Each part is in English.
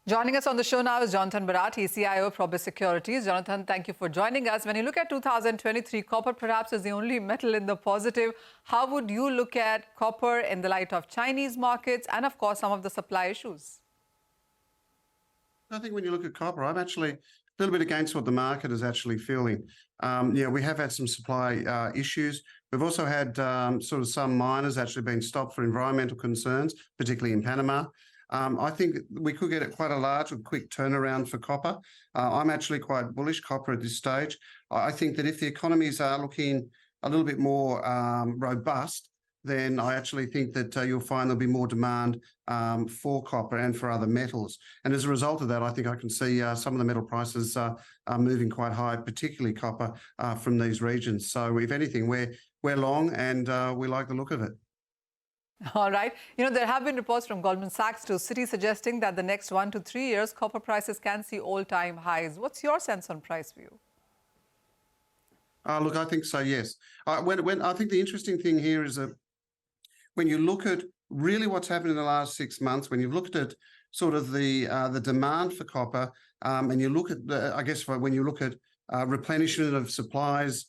Joining us on the show now is Jonathan Barratt, he's CIO of Probis Securities. Jonathan, thank you for joining us. When you look at 2023, copper perhaps is the only metal in the positive. How would you look at copper in the light of Chinese markets and, of course, some of the supply issues? I think when you look at copper, I'm actually a little bit against what the market is actually feeling. We have had some supply issues. We've also had sort of some miners actually been stopped for environmental concerns, particularly in Panama. I think we could get quite a large and quick turnaround for copper. I'm actually quite bullish copper at this stage. I think that if the economies are looking a little bit more robust, then I actually think that you'll find there'll be more demand for copper and for other metals. And as a result of that, I think I can see some of the metal prices are moving quite high, particularly copper from these regions. So if anything, we're long and we like the look of it. All right. There have been reports from Goldman Sachs to Citi suggesting that the next 1 to 3 years, copper prices can see all-time highs. What's your sense on price view? Look, I think so, yes. When I think the interesting thing here is that when you look at really what's happened in the last 6 months, when you've looked at sort of the demand for copper, and you look at, when you look at replenishment of supplies,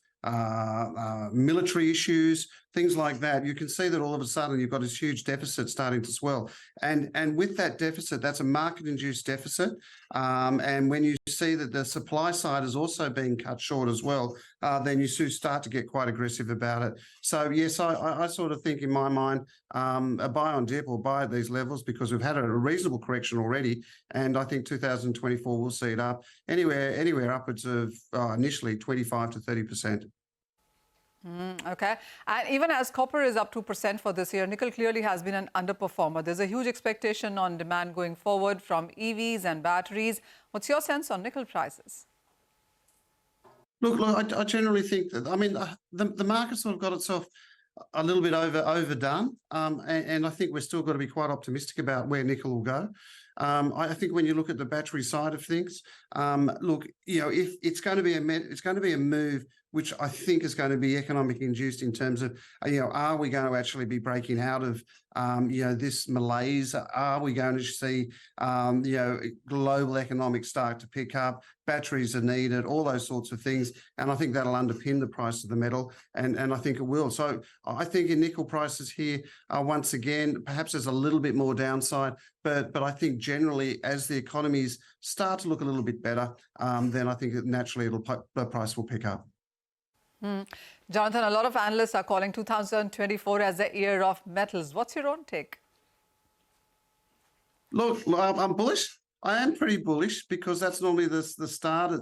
military issues, things like that, you can see that all of a sudden you've got this huge deficit starting to swell. And with that deficit, that's a market-induced deficit. And when you see that the supply side is also being cut short as well, then you start to get quite aggressive about it. So, yes, I sort of think in my mind, a buy on dip or buy at these levels because we've had a reasonable correction already. And I think 2024 we'll see it up anywhere upwards of initially 25 to 30%. Okay. And even as copper is up 2% for this year, nickel clearly has been an underperformer. There's a huge expectation on demand going forward from EVs and batteries. What's your sense on nickel prices? Look, I generally think that, the market sort of got itself a little bit overdone. And I think we're still got to be quite optimistic about where nickel will go. I think when you look at the battery side of things, if it's going to be a move which I think is going to be economic induced in terms of, are we going to actually be breaking out of, this malaise? Are we going to see, global economic start to pick up? Batteries are needed, all those sorts of things. And I think that'll underpin the price of the metal. And I think it will. So I think in nickel prices here, once again, perhaps there's a little bit more downside. But I think generally, as the economies start to look a little bit better, then I think that naturally the price will pick up. Jonathan, a lot of analysts are calling 2024 as the year of metals. What's your own take? Look, I'm bullish. I am pretty bullish because that's normally the start.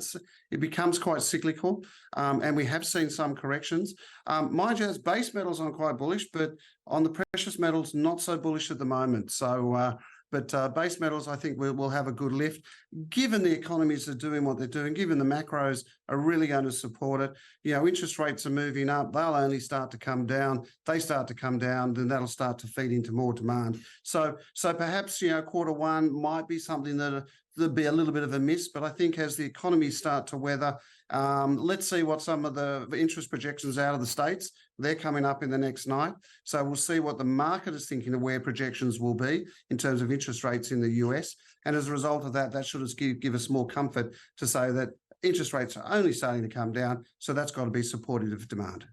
It becomes quite cyclical, and we have seen some corrections. Mind you, as base metals, I'm quite bullish, but on the precious metals, not so bullish at the moment. So, but base metals, I think will have a good lift, given the economies are doing what they're doing, given the macros are really going to support it. Interest rates are moving up. They'll only start to come down. They start to come down, then that'll start to feed into more demand. So perhaps, Q1 might be something that'll be a little bit of a miss, but I think as the economies start to weather, let's see what some of the interest projections out of the States, they're coming up in the next night. So we'll see what the market is thinking of where projections will be in terms of interest rates in the US. And as a result of that, that should give us more comfort to say that interest rates are only starting to come down. So that's got to be supportive of demand.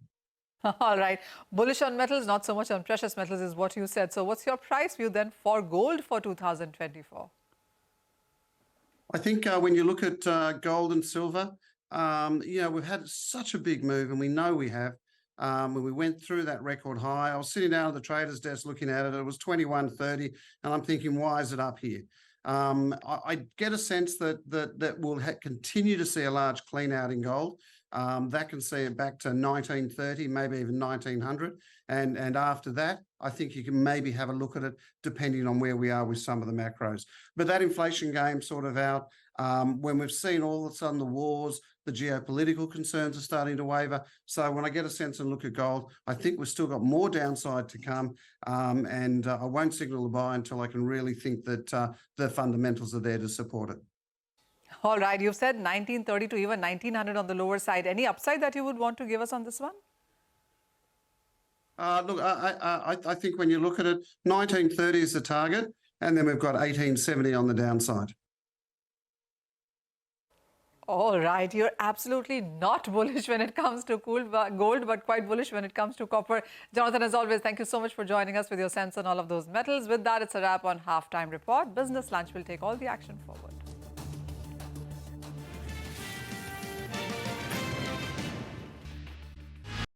All right. Bullish on metals, not so much on precious metals is what you said. So what's your price view then for gold for 2024? I think when you look at gold and silver, we've had such a big move, and we know we have. When we went through that record high, I was sitting down at the trader's desk looking at it. It was 21.30, and I'm thinking, why is it up here? I get a sense that we'll continue to see a large clean out in gold. That can see it back to 1930, maybe even 1900. And after that, I think you can maybe have a look at it depending on where we are with some of the macros. But that inflation game sort of out, when we've seen all of a sudden the wars, the geopolitical concerns are starting to waver. So when I get a sense and look at gold, I think we've still got more downside to come. And I won't signal a buy until I can really think that the fundamentals are there to support it. All right. You've said 1930 to even 1900 on the lower side. Any upside that you would want to give us on this one? Look, I think when you look at it, 1930 is the target, and then we've got 1870 on the downside. All right, you're absolutely not bullish when it comes to gold, but quite bullish when it comes to copper. Jonathan, as always, thank you so much for joining us with your sense on all of those metals. With that, it's a wrap on Halftime Report. Business Lunch will take all the action forward.